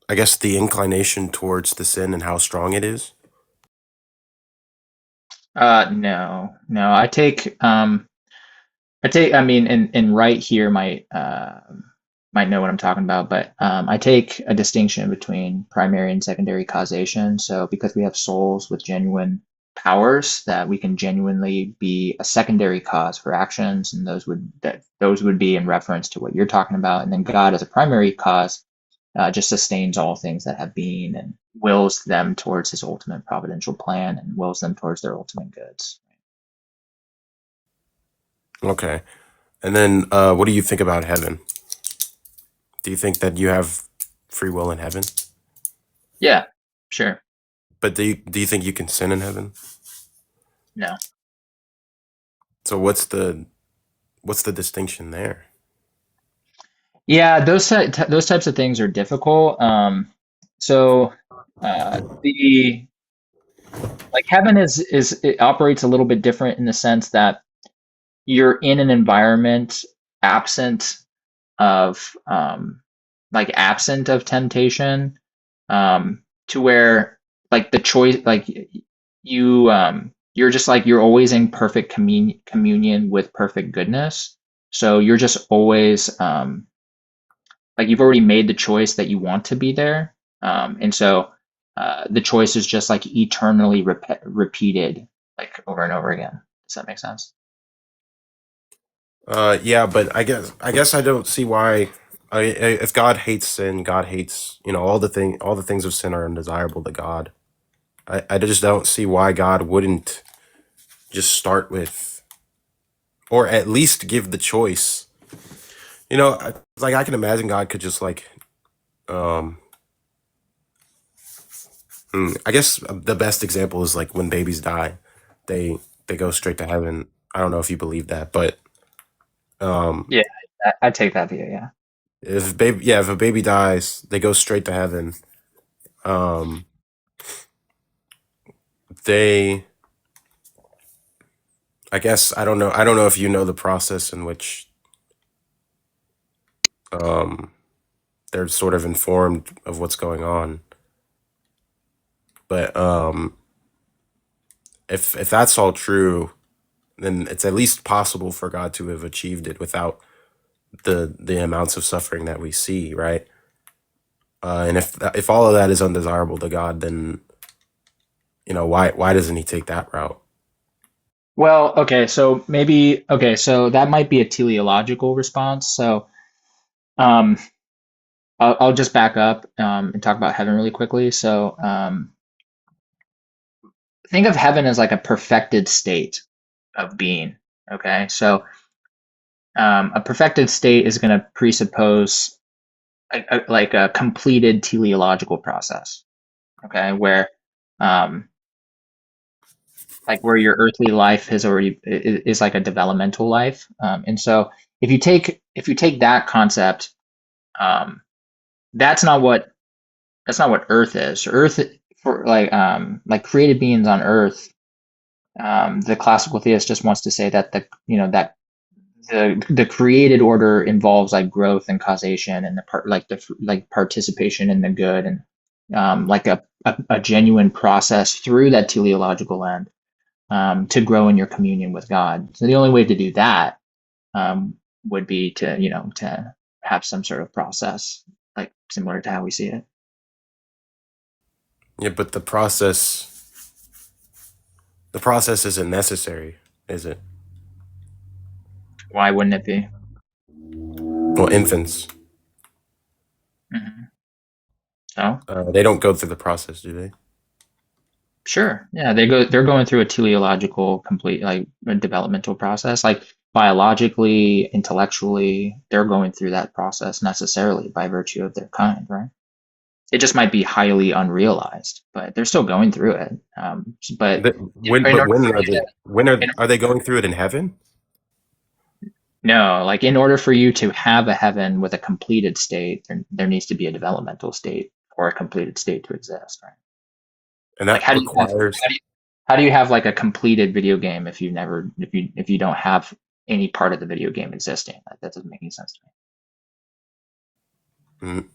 I guess the inclination towards the sin and how strong it is? No, no. I mean, and right here might know what I'm talking about, but I take a distinction between primary and secondary causation. So because we have souls with genuine powers, that we can genuinely be a secondary cause for actions, and those would be in reference to what you're talking about. And then God as a primary cause just sustains all things that have been and wills them towards his ultimate providential plan and wills them towards their ultimate goods. Okay. And then what do you think about heaven? Do you think that you have free will in heaven? Yeah, sure. But do you think you can sin in heaven? No. So what's the distinction there? Yeah, those types of things are difficult. So the like heaven is it operates a little bit different in the sense that you're in an environment absent of absent of temptation, to where like the choice like you're just like you're always in perfect communion with perfect goodness. So you're just always like you've already made the choice that you want to be there, and so the choice is just like eternally repeated like over and over again. Does that make sense? Yeah, but I guess I don't see why. If God hates sin, God hates all the things of sin are undesirable to God. I just don't see why God wouldn't just start with, or at least give the choice. Like I can imagine God could just like, um, I guess the best example is like when babies die, they they go straight to heaven. I don't know if you believe that, but um, Yeah, I take that view. Yeah. if a baby dies, they go straight to heaven. Um, they, I guess, I don't know if you know the process in which um, they're sort of informed of what's going on. But if that's all true, then it's at least possible for God to have achieved it without the amounts of suffering that we see, right? And if all of that is undesirable to God, then why doesn't He take that route? Well, okay, so maybe okay, so that might be a teleological response. So um, I'll just back up and talk about heaven really quickly. So think of heaven as like a perfected state of being. Okay, so a perfected state is going to presuppose like a completed teleological process. Okay, where um, like where your earthly life has already is like a developmental life, and so if you take that concept, um, that's not what Earth is. Earth for like created beings on Earth. The classical theist just wants to say that that the created order involves like growth and causation and the part like the like participation in the good and like a genuine process through that teleological end, to grow in your communion with God. So the only way to do that would be to to have some sort of process like similar to how we see it. Yeah, but the process isn't necessary, is it? Why wouldn't it be? Well, infants, Hmm. So they don't go through the process, do they? sure, yeah, they're going through a teleological complete like a developmental process, like biologically, intellectually, they're going through that process necessarily by virtue of their kind, right? It just might be highly unrealized, but they're still going through it. But in But order when for are you they? to, When in, are they going through it in heaven? no, like in order for you to have a heaven with a completed state, there needs to be a developmental state or a completed state to exist, right? And Like that requires. how do you have like a completed video game if you never if you don't have any part of the video game existing? Like, that doesn't make any sense to me. Mm,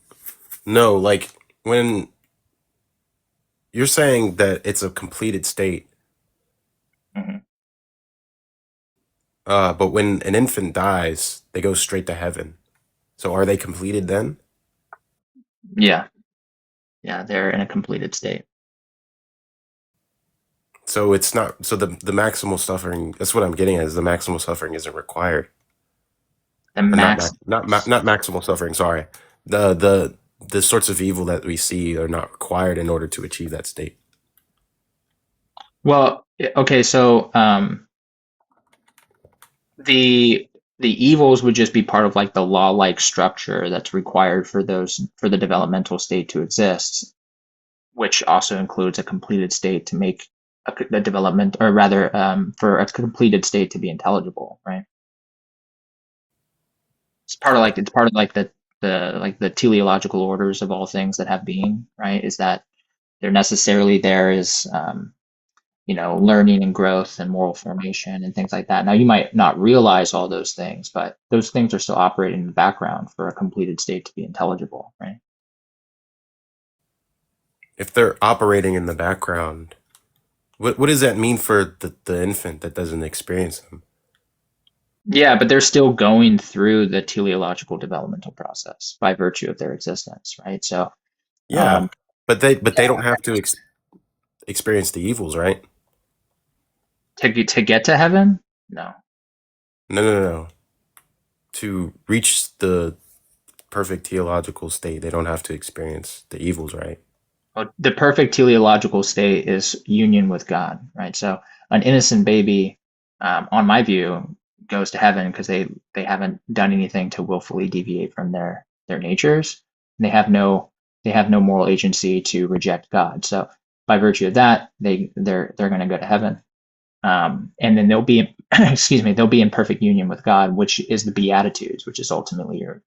no, like when you're saying that it's a completed state, Mhm. but when an infant dies, they go straight to heaven. So are they completed then? Yeah, yeah, they're in a completed state. So it's not. So the maximal suffering. That's what I'm getting at. Is the maximal suffering isn't required, The and max. not maximal suffering. Sorry, the sorts of evil that we see are not required in order to achieve that state. Well, okay, so the the evils would just be part of like the law-like structure that's required for those for the developmental state to exist, which also includes a completed state to make a development, or rather, for a completed state to be intelligible, right? It's part of like the teleological orders of all things that have being, right? Is that they're necessarily there is learning and growth and moral formation and things like that. Now, you might not realize all those things, but those things are still operating in the background for a completed state to be intelligible, right? If they're operating in the background, what does that mean for the infant that doesn't experience them? Yeah, but they're still going through the teleological developmental process by virtue of their existence, right? So, Yeah, um, but they don't have to experience the evils, right? to get to heaven, no. No, no, no, no. To reach the perfect theological state, they don't have to experience the evils, right? Well, the perfect teleological state is union with God, right? So, an innocent baby, on my view, goes to heaven because they haven't done anything to willfully deviate from their natures. They have no they have no moral agency to reject God. So, by virtue of that, they're going to go to heaven. And then they'll be excuse me, they'll be in perfect union with God, which is the beatitudes, which is ultimately your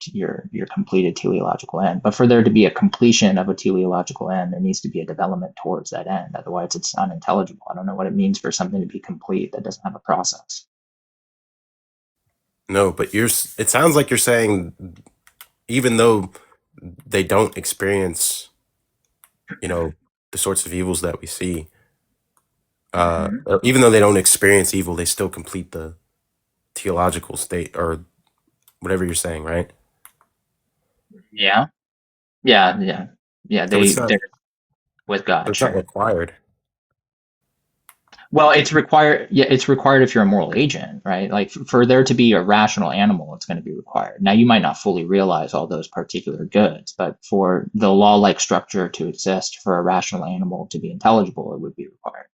completed teleological end. But for there to be a completion of a teleological end, there needs to be a development towards that end. Otherwise, it's unintelligible. I don't know what it means for something to be complete that doesn't have a process. No, but it sounds like you're saying even though they don't experience, you know, the sorts of evils that we see, Hmm. even though they don't experience evil, they still complete the theological state or whatever you're saying, right? Yeah, yeah, yeah, yeah. So They're with God, it's not sure. required. Well, it's required. Yeah, it's required if you're a moral agent, right? Like for there to be a rational animal, it's going to be required. Now, you might not fully realize all those particular goods, but for the law-like structure to exist, for a rational animal to be intelligible, it would be required.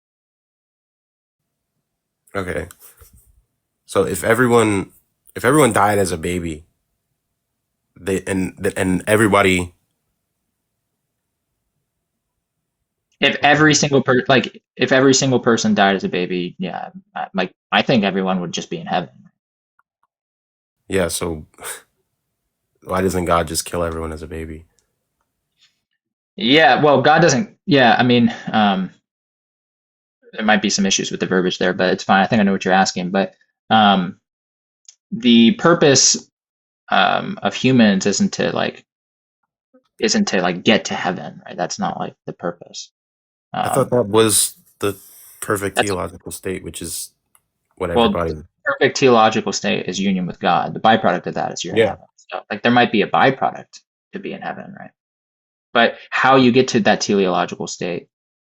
Okay. So if everyone died as a baby, they and everybody. If every single person died as a baby, yeah, like I think everyone would just be in heaven. Yeah, so why doesn't God just kill everyone as a baby? Yeah, well, God doesn't. Yeah, I mean, there might be some issues with the verbiage there, but it's fine. I think I know what you're asking. But um, the purpose of humans isn't to like get to heaven, right? That's not like the purpose. I thought Um, that was the perfect that's theological state, which is what well, everybody. perfect theological state is union with God. The byproduct of that is you're in Yeah. heaven. So like there might be a byproduct to be in heaven, right? But how you get to that teleological state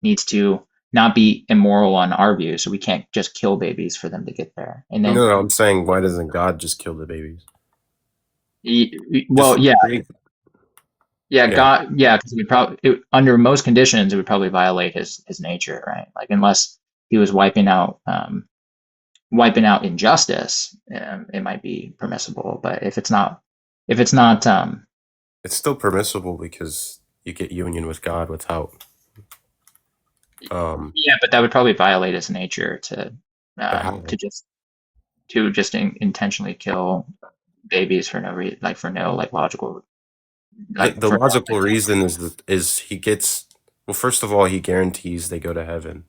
needs to not be immoral on our view. So we can't just kill babies for them to get there. And No, then, no, I'm saying why doesn't God just kill the babies? well, Just yeah, create. yeah, Yeah. God, yeah, because we probably under most conditions it would probably violate his nature, right? Like unless he was wiping out injustice, it might be permissible. But if it's not, It's still permissible because you get union with God without um yeah, but that would probably violate his nature but how? to just intentionally kill babies for no reason, like for no like logical, like The for no, logical reason is he gets, well, first of all, he guarantees they go to heaven,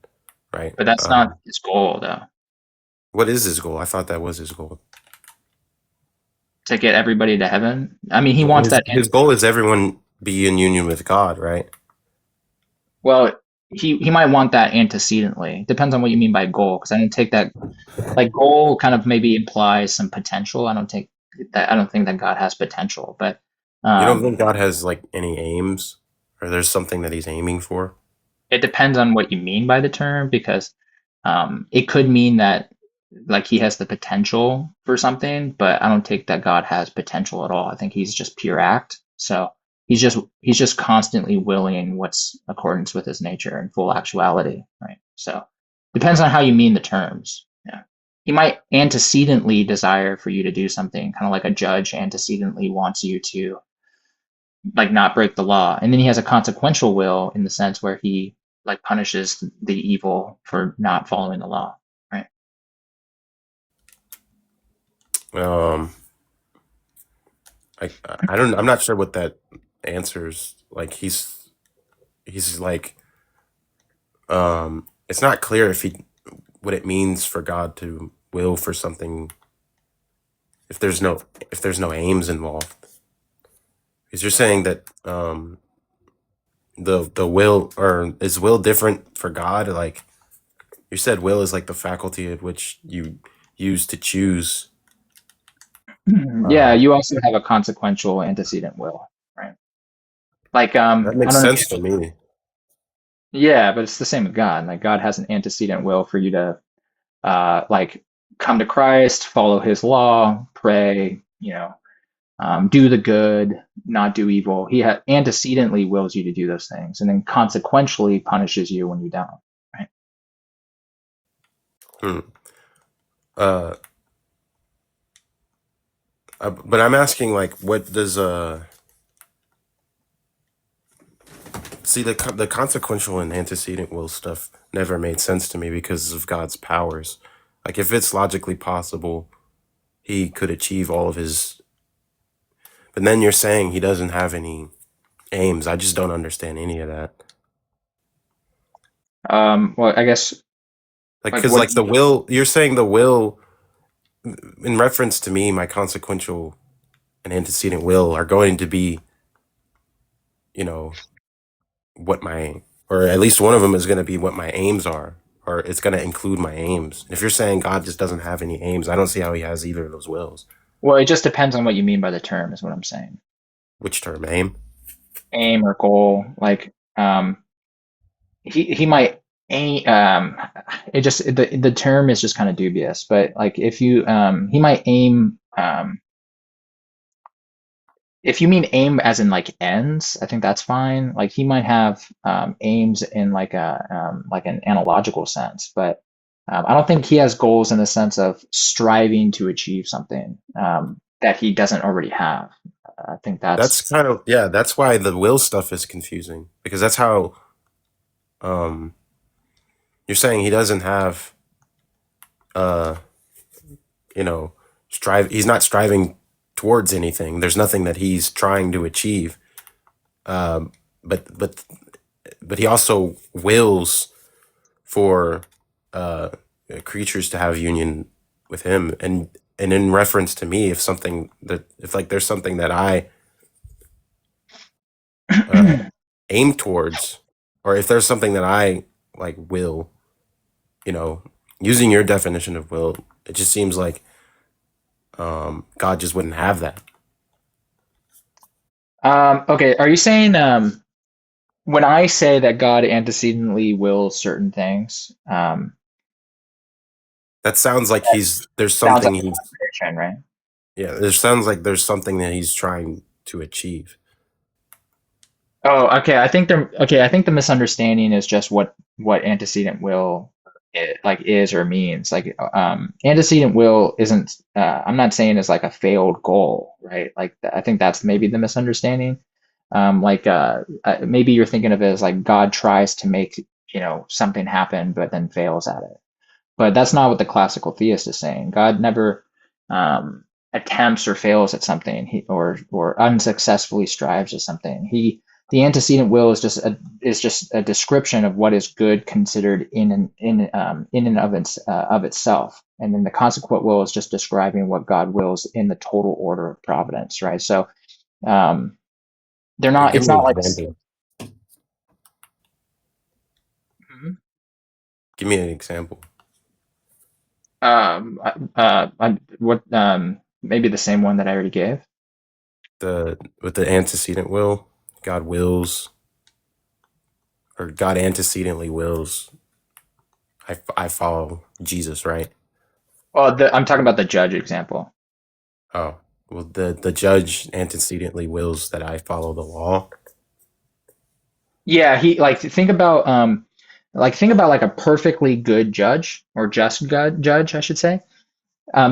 right? but that's not his goal though. What is his goal? I thought that was his goal. to get everybody to heaven. I mean, he Well, wants that. his goal is everyone be in union with God, right? Well, he might want that antecedently. Depends on what you mean by goal, because I didn't take that like goal kind of maybe implies some potential. I don't take that. I don't think that God has potential, but You don't um, think God has like any aims, or there's something that he's aiming for? it depends on what you mean by the term, because it could mean that like he has the potential for something, but I don't take that God has potential at all. I think he's just pure act. So he's just constantly willing what's accordance with his nature and full actuality, right? So depends on how you mean the terms. Yeah. He might antecedently desire for you to do something, kind of like a judge antecedently wants you to like not break the law. And then he has a consequential will in the sense where he like punishes the evil for not following the law, right? Um, I I'm not sure what that answers. Like he's like it's not clear if he what it means for God to will for something if there's no aims involved. Because you're saying that the will or is will different for God? Like you said, will is like the faculty at which you use to choose. Yeah, Um, you also have a consequential antecedent will, right? Like that I makes don't know if sense to me. yeah, but it's the same with God. Like God has an antecedent will for you to like come to Christ, follow his law, pray, do the good, not do evil. He antecedently wills you to do those things and then consequentially punishes you when you don't, right? Hmm. Uh, but I'm asking, like, what does see the consequential and antecedent will stuff never made sense to me because of God's powers. Like, if it's logically possible, he could achieve all of his. But then you're saying he doesn't have any aims. I just don't understand any of that. Well, I guess Like, like because what like the will, you're saying the will in reference to me, my consequential and antecedent will are going to be, you know, what my, or at least one of them is going to be what my aims are, or it's going to include my aims. If you're saying God just doesn't have any aims, I don't see how he has either of those wills. well, it just depends on what you mean by the term, is what I'm saying. Which term, aim? Aim or goal, like he might aim. It just the term is just kind of dubious, but like if you he might aim. If you mean aim as in like ends, I think that's fine. Like he might have aims in like an analogical sense, but I don't think he has goals in the sense of striving to achieve something that he doesn't already have. I think That's that's kind of, yeah, that's why the will stuff is confusing because that's how um you're saying he doesn't have uh you know strive he's not striving towards anything. There's nothing that he's trying to achieve. Um but but but he also wills for uh creatures to have union with him, and in reference to me, if like there's something that I uh aim towards, or if there's something that I like will, you know, using your definition of will, it just seems like God just wouldn't have that. okay. Are you saying when I say that God antecedently wills certain things, That sounds like there's sounds like something a he's contradiction, right? yeah, there sounds like there's something that he's trying to achieve. Oh, okay. I think the misunderstanding is just what antecedent will like is or means. Like antecedent will isn't I'm not saying it's like a failed goal, right? Like I think that's maybe the misunderstanding. Like maybe you're thinking of it as like God tries to make, something happen but then fails at it. But that's not what the classical theist is saying. God never attempts or fails at something, or unsuccessfully strives at something. The antecedent will is just a description of what is good considered in and of itself. and then the consequent will is just describing what God wills in the total order of providence, right? So um, they're not. Give It's me not an like. example. Mhm. Give me an example. Um, what maybe the same one that I already gave. The with the antecedent will, God wills, or God antecedently wills. I follow Jesus, right? Well, I'm talking about the judge example. Oh, well, the judge antecedently wills that I follow the law. Yeah, he think about like a perfectly good judge or just good judge, I should say.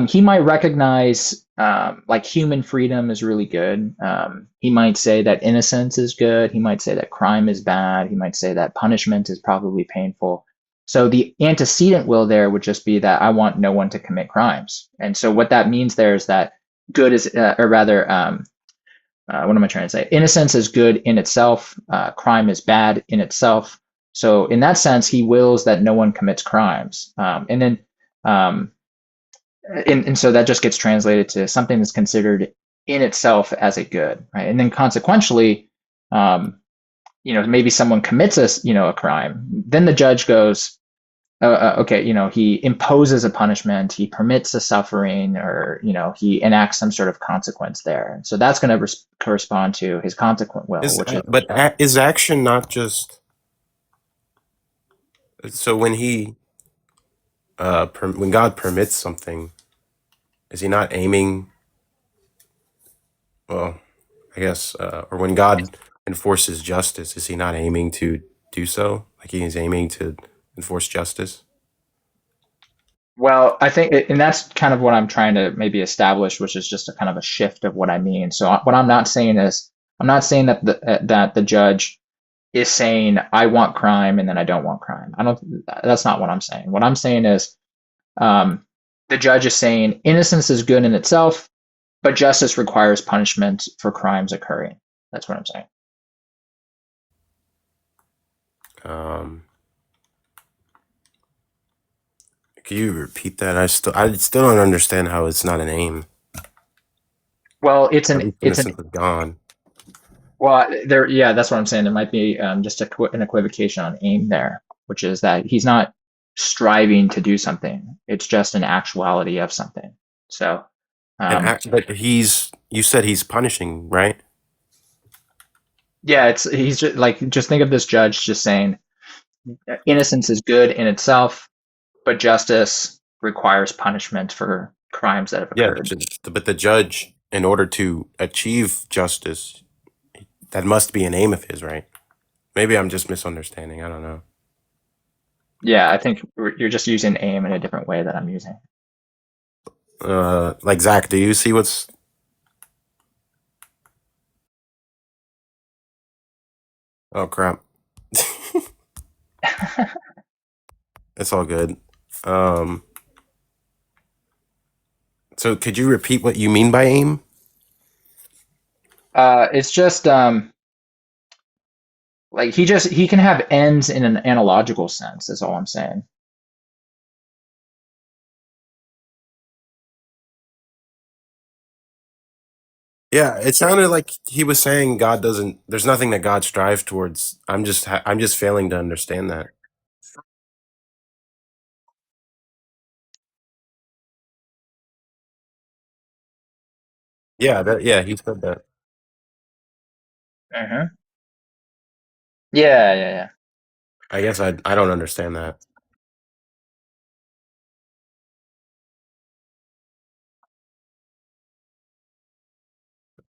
He might recognize like human freedom is really good. He might say that innocence is good. He might say that crime is bad. He might say that punishment is probably painful. So the antecedent will there would just be that I want no one to commit crimes. And so what that means there is that good is, or rather, what am I trying to say? Innocence is good in itself. Crime is bad in itself. So in that sense, he wills that no one commits crimes. And then um, and so that just gets translated to something that's considered in itself as a good, right? And then consequentially, maybe someone commits a crime. Then the judge goes, okay, he imposes a punishment, he permits a suffering, or he enacts some sort of consequence there. So that's going to correspond to his consequent will, Is which is is action not just so when he when God permits something, is he not aiming? Well, I guess, or when God enforces justice, is he not aiming to do so? Like he is aiming to enforce justice? well, I think, and that's kind of what I'm trying to maybe establish, which is just a kind of a shift of what I mean. So what I'm not saying is, I'm not saying that the judge is saying I want crime and then I don't want crime. I don't. That's not what I'm saying. What I'm saying is um, the judge is saying innocence is good in itself, but justice requires punishment for crimes occurring. That's what I'm saying. Um, can you repeat that? I still don't understand how it's not an aim, Well, it's or at an least in the it's an sense of God. well there. Yeah, that's what I'm saying. There might be just an equivocation on aim there, which is that he's not striving to do something. It's just an actuality of something. So But you said he's punishing, right? yeah, he's just think of this judge just saying innocence is good in itself, but justice requires punishment for crimes that have Yeah, occurred. but the judge, in order to achieve justice, that must be an aim of his, right? Maybe I'm just misunderstanding. I don't know. Yeah, I think you're just using aim in a different way that I'm using. Like Zach, do you see what's? Oh crap! It's all good. Um, so could you repeat what you mean by aim? It's just like he can have ends in an analogical sense. Is all I'm saying. Yeah, it sounded like he was saying God doesn't. There's nothing that God strives towards. I'm just failing to understand that. Yeah, he said that. Hmm. Yeah, yeah, yeah. I guess I don't understand that.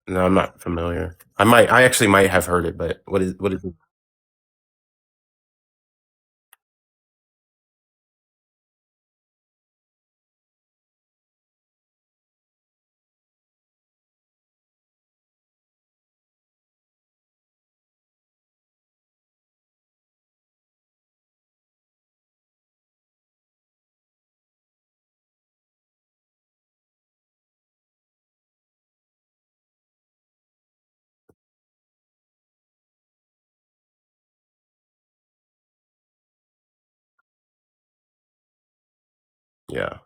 No, I'm not familiar. I actually might have heard it, but what is it? Yeah.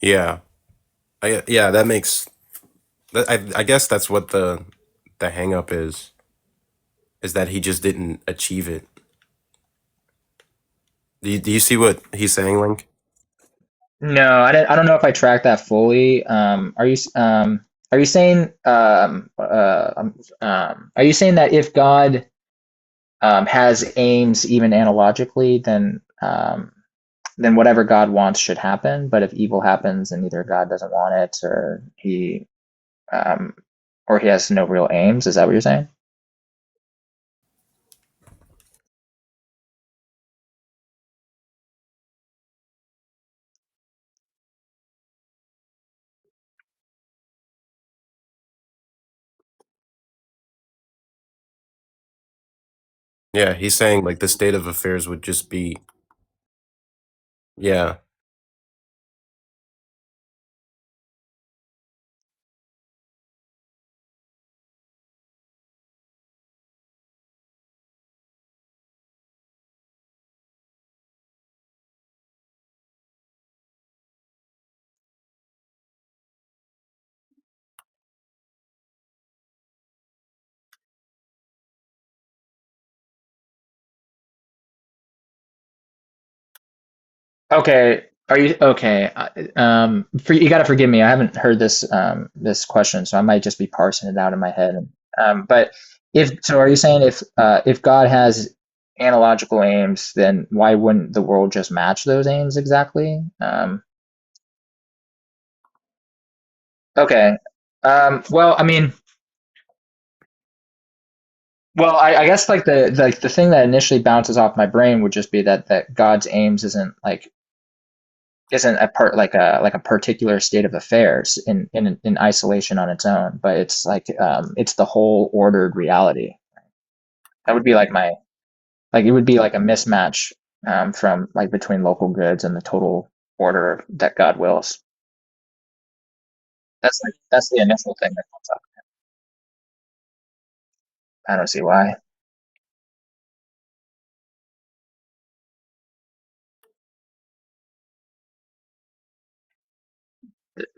Yeah. Yeah, that makes I guess that's what the hang up is that he just didn't achieve it. Do you see what he's saying, Link? No, I don't know if I tracked that fully. Are you saying are you saying that if God has aims even analogically, then whatever God wants should happen. But if evil happens, then either God doesn't want it, um, or he has no real aims. Is that what you're saying? Yeah, he's saying like the state of affairs would just be yeah. Okay. Are you okay? You got to forgive me. I haven't heard this question, so I might just be parsing it out in my head. But if so, are you saying if God has analogical aims, then why wouldn't the world just match those aims exactly? Okay. Well, I mean, well, I guess like the thing that initially bounces off my brain would just be that God's aims isn't a part like a particular state of affairs in isolation on its own, but it's like it's the whole ordered reality. That would be like my like it would be like a mismatch from like between local goods and the total order that God wills. That's the initial thing that comes up. I don't see why.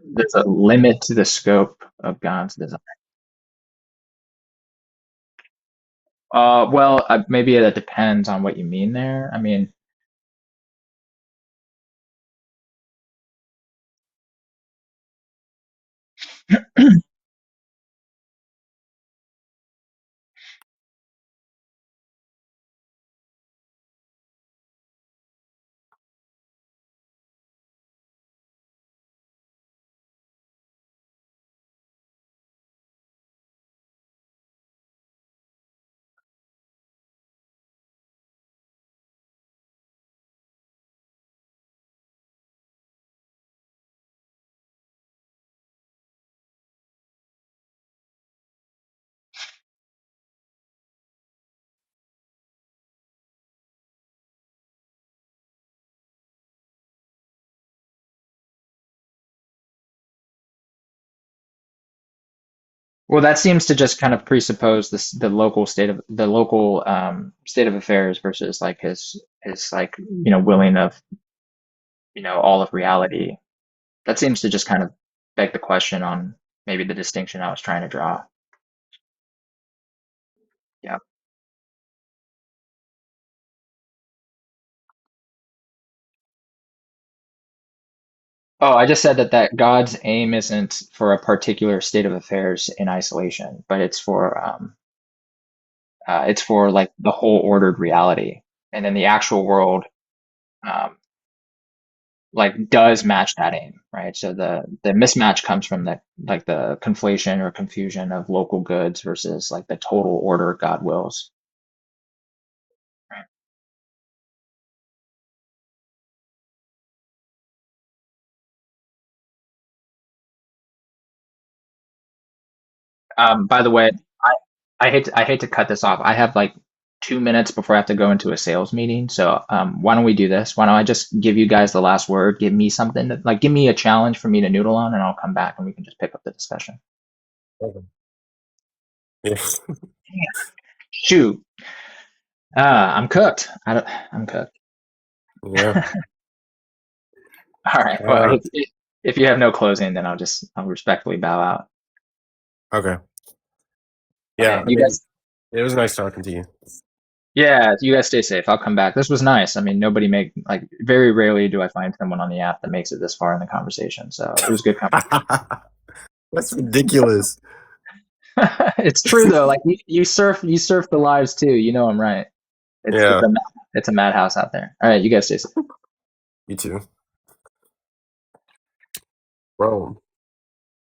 There's a limit to the scope of God's design. Well, maybe that depends on what you mean there. I mean, well, that seems to just kind of presuppose the local state of affairs versus like his like willing of all of reality. That seems to just kind of beg the question on maybe the distinction I was trying to draw. Yeah. Oh, I just said that God's aim isn't for a particular state of affairs in isolation, but it's for like the whole ordered reality, and then the actual world um, like does match that aim, right? So the mismatch comes from the conflation or confusion of local goods versus like the total order God wills. Right? By the way, I I hate to cut this off. I have like 2 minutes before I have to go into a sales meeting. So why don't we do this? Why don't I just give you guys the last word? Give me something like give me a challenge for me to noodle on, and I'll come back and we can just pick up the discussion. Okay. Yeah. Shoot, I'm cooked. I'm cooked. Yeah. All right. Well, Uh, If you have no closing, then I'll respectfully bow out. Okay. Yeah, Okay, I you mean, guys. it was nice talking to you. Yeah, you guys stay safe. I'll come back. This was nice. I mean, nobody make like very rarely do I find someone on the app that makes it this far in the conversation. So it was good That's ridiculous. It's true though. Like you surf the lives too. You know I'm right. Yeah, It's a madhouse out there. All right, you guys stay safe. you too. Bro.